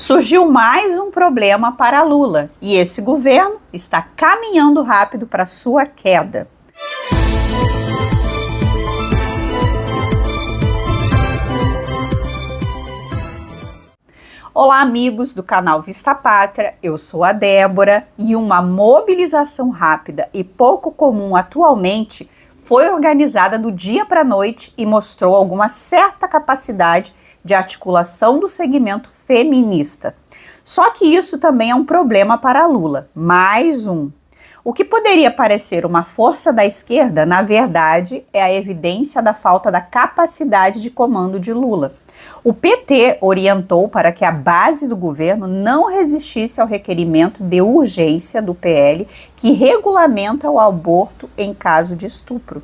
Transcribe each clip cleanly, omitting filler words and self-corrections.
Surgiu mais um problema para Lula e esse governo está caminhando rápido para sua queda. Olá, amigos do canal Vista Pátria, eu sou a Débora e uma mobilização rápida e pouco comum atualmente foi organizada do dia para a noite e mostrou alguma certa capacidade de articulação do segmento feminista. Só que isso também é um problema para Lula, mais um. O que poderia parecer uma força da esquerda, na verdade, é a evidência da falta da capacidade de comando de Lula. O PT orientou para que a base do governo não resistisse ao requerimento de urgência do PL que regulamenta o aborto em caso de estupro.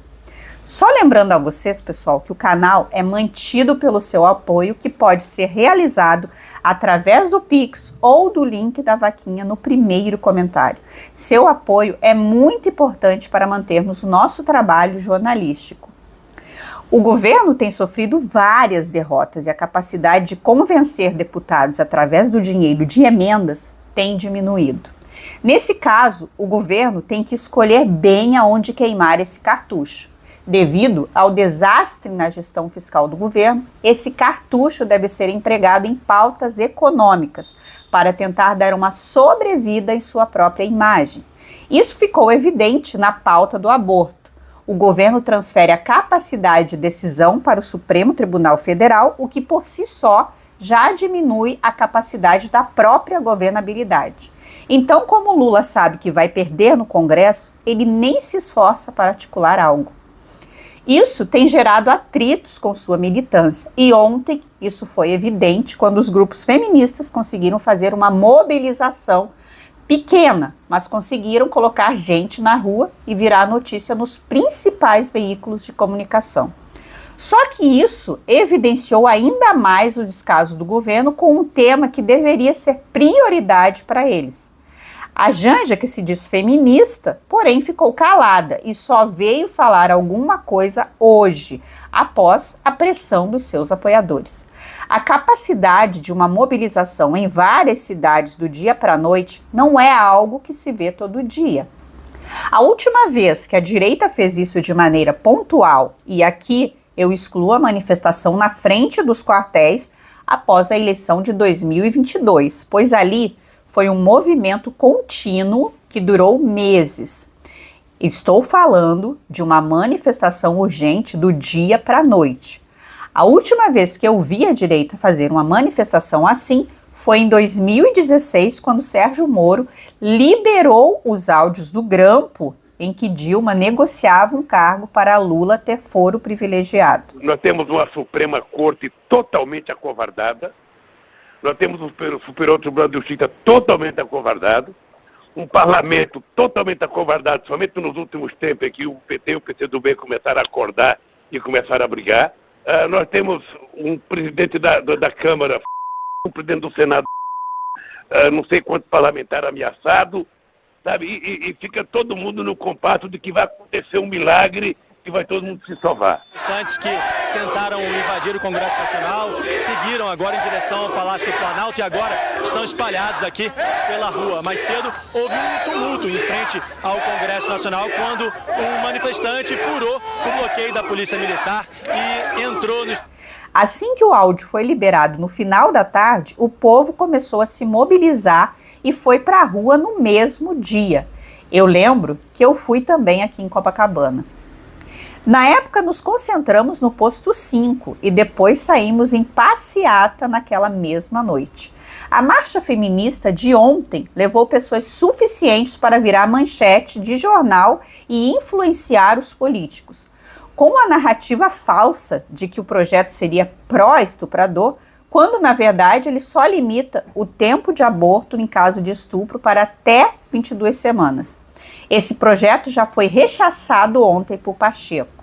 Só lembrando a vocês, pessoal, que o canal é mantido pelo seu apoio, que pode ser realizado através do Pix ou do link da vaquinha no primeiro comentário. Seu apoio é muito importante para mantermos o nosso trabalho jornalístico. O governo tem sofrido várias derrotas e a capacidade de convencer deputados através do dinheiro de emendas tem diminuído. Nesse caso, o governo tem que escolher bem aonde queimar esse cartucho. Devido ao desastre na gestão fiscal do governo, esse cartucho deve ser empregado em pautas econômicas para tentar dar uma sobrevida em sua própria imagem. Isso ficou evidente na pauta do aborto. O governo transfere a capacidade de decisão para o Supremo Tribunal Federal, o que por si só já diminui a capacidade da própria governabilidade. Então, como Lula sabe que vai perder no Congresso, ele nem se esforça para articular algo. Isso tem gerado atritos com sua militância e ontem isso foi evidente quando os grupos feministas conseguiram fazer uma mobilização pequena, mas conseguiram colocar gente na rua e virar notícia nos principais veículos de comunicação. Só que isso evidenciou ainda mais o descaso do governo com um tema que deveria ser prioridade para eles. A Janja, que se diz feminista, porém ficou calada e só veio falar alguma coisa hoje, após a pressão dos seus apoiadores. A capacidade de uma mobilização em várias cidades do dia para a noite não é algo que se vê todo dia. A última vez que a direita fez isso de maneira pontual, e aqui eu excluo a manifestação na frente dos quartéis após a eleição de 2022, pois ali foi um movimento contínuo que durou meses. Estou falando de uma manifestação urgente do dia para a noite. A última vez que eu vi a direita fazer uma manifestação assim foi em 2016, quando Sérgio Moro liberou os áudios do grampo em que Dilma negociava um cargo para Lula ter foro privilegiado. Nós temos uma Suprema Corte totalmente acovardada. Nós temos um Superior Tribunal de Justiça totalmente acovardado, um parlamento totalmente acovardado, somente nos últimos tempos em que o PT e o PCdoB começaram a acordar e começaram a brigar. Nós temos um presidente da Câmara, um presidente do Senado, não sei quantos parlamentares ameaçados, sabe? E fica todo mundo no compasso de que vai acontecer um milagre e vai todo mundo se salvar. Manifestantes que tentaram invadir o Congresso Nacional seguiram agora em direção ao Palácio do Planalto e agora estão espalhados aqui pela rua. Mais cedo houve um tumulto em frente ao Congresso Nacional quando um manifestante furou o bloqueio da Polícia Militar e entrou no... Assim que o áudio foi liberado no final da tarde, o povo começou a se mobilizar e foi para a rua no mesmo dia. Eu lembro que eu fui também aqui em Copacabana. Na época, nos concentramos no posto 5 e depois saímos em passeata naquela mesma noite. A marcha feminista de ontem levou pessoas suficientes para virar manchete de jornal e influenciar os políticos. Com a narrativa falsa de que o projeto seria pró-estuprador, quando na verdade ele só limita o tempo de aborto em caso de estupro para até 22 semanas. Esse projeto já foi rechaçado ontem por Pacheco.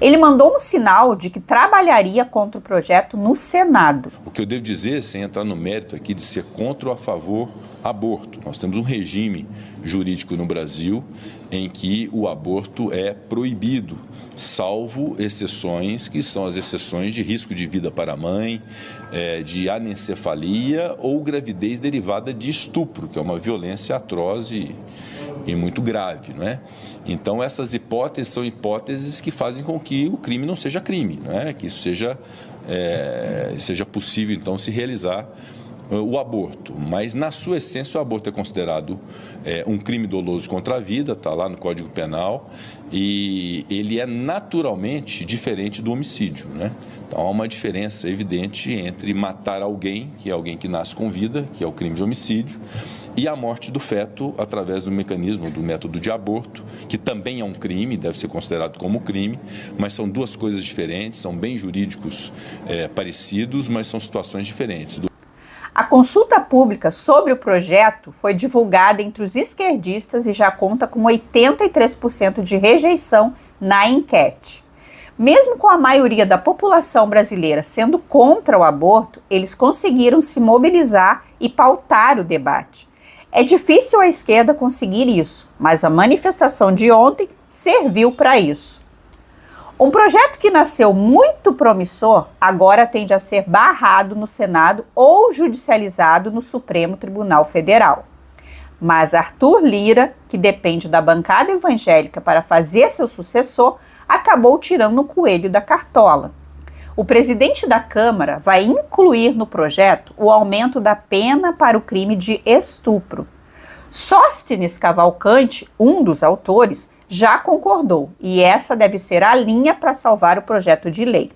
Ele mandou um sinal de que trabalharia contra o projeto no Senado. O que eu devo dizer, sem entrar no mérito aqui de ser contra ou a favor aborto, nós temos um regime jurídico no Brasil em que o aborto é proibido, salvo exceções, que são as exceções de risco de vida para a mãe, de anencefalia ou gravidez derivada de estupro, que é uma violência atroz e muito grave, não é? Então, essas hipóteses são hipóteses que fazem com que o crime não seja crime, não é? Que isso seja possível, então, se realizar o aborto. Mas, na sua essência, o aborto é considerado um crime doloso contra a vida, está lá no Código Penal, e ele é naturalmente diferente do homicídio, né? Então, há uma diferença evidente entre matar alguém, que é alguém que nasce com vida, que é o crime de homicídio, e a morte do feto através do mecanismo, do método de aborto, que também é um crime, deve ser considerado como crime, mas são duas coisas diferentes, são bem jurídicos parecidos, mas são situações diferentes. A consulta pública sobre o projeto foi divulgada entre os esquerdistas e já conta com 83% de rejeição na enquete. Mesmo com a maioria da população brasileira sendo contra o aborto, eles conseguiram se mobilizar e pautar o debate. É difícil a esquerda conseguir isso, mas a manifestação de ontem serviu para isso. Um projeto que nasceu muito promissor agora tende a ser barrado no Senado ou judicializado no Supremo Tribunal Federal. Mas Arthur Lira, que depende da bancada evangélica para fazer seu sucessor, acabou tirando o coelho da cartola. O presidente da Câmara vai incluir no projeto o aumento da pena para o crime de estupro. Sóstenes Cavalcante, um dos autores, já concordou, e essa deve ser a linha para salvar o projeto de lei.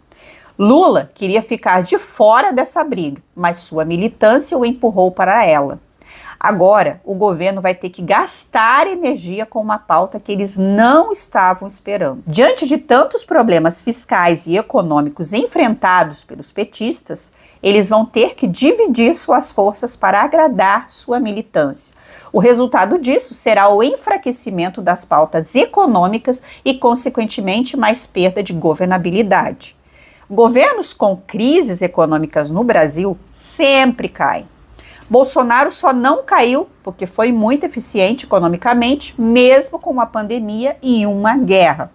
Lula queria ficar de fora dessa briga, mas sua militância o empurrou para ela. Agora, o governo vai ter que gastar energia com uma pauta que eles não estavam esperando. Diante de tantos problemas fiscais e econômicos enfrentados pelos petistas, eles vão ter que dividir suas forças para agradar sua militância. O resultado disso será o enfraquecimento das pautas econômicas e, consequentemente, mais perda de governabilidade. Governos com crises econômicas no Brasil sempre caem. Bolsonaro só não caiu porque foi muito eficiente economicamente, mesmo com uma pandemia e uma guerra.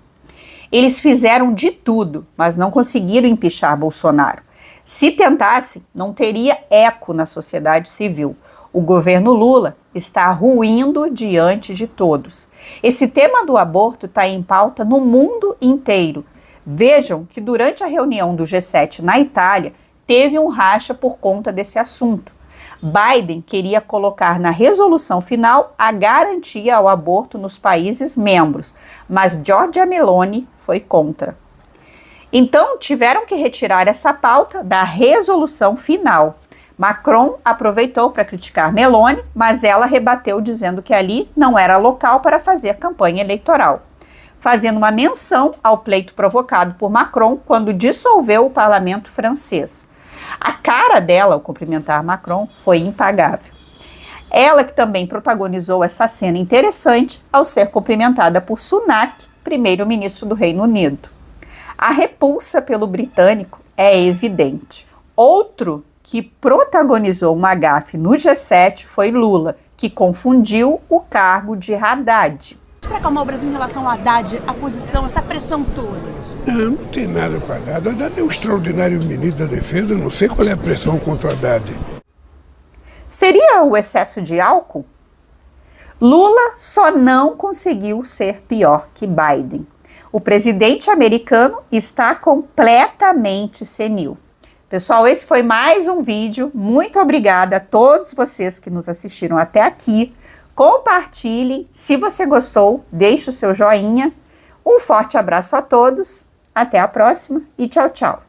Eles fizeram de tudo, mas não conseguiram empichar Bolsonaro. Se tentassem, não teria eco na sociedade civil. O governo Lula está ruindo diante de todos. Esse tema do aborto está em pauta no mundo inteiro. Vejam que durante a reunião do G7 na Itália, teve um racha por conta desse assunto. Biden queria colocar na resolução final a garantia ao aborto nos países membros, mas Giorgia Meloni foi contra. Então, tiveram que retirar essa pauta da resolução final. Macron aproveitou para criticar Meloni, mas ela rebateu dizendo que ali não era local para fazer campanha eleitoral, fazendo uma menção ao pleito provocado por Macron quando dissolveu o parlamento francês. A cara dela ao cumprimentar Macron foi impagável. Ela que também protagonizou essa cena interessante ao ser cumprimentada por Sunak, primeiro-ministro do Reino Unido. A repulsa pelo britânico é evidente. Outro que protagonizou uma gafe no G7 foi Lula, que confundiu o cargo de Haddad. Para acalmar o Brasil em relação ao Haddad, a posição, essa pressão toda? Não tem nada com o Haddad. O Haddad é um extraordinário ministro da Defesa, não sei qual é a pressão contra o Haddad. Seria o excesso de álcool? Lula só não conseguiu ser pior que Biden. O presidente americano está completamente senil. Pessoal, esse foi mais um vídeo. Muito obrigada a todos vocês que nos assistiram até aqui. Compartilhe. Se você gostou, deixe o seu joinha. Um forte abraço a todos. Até a próxima e tchau, tchau.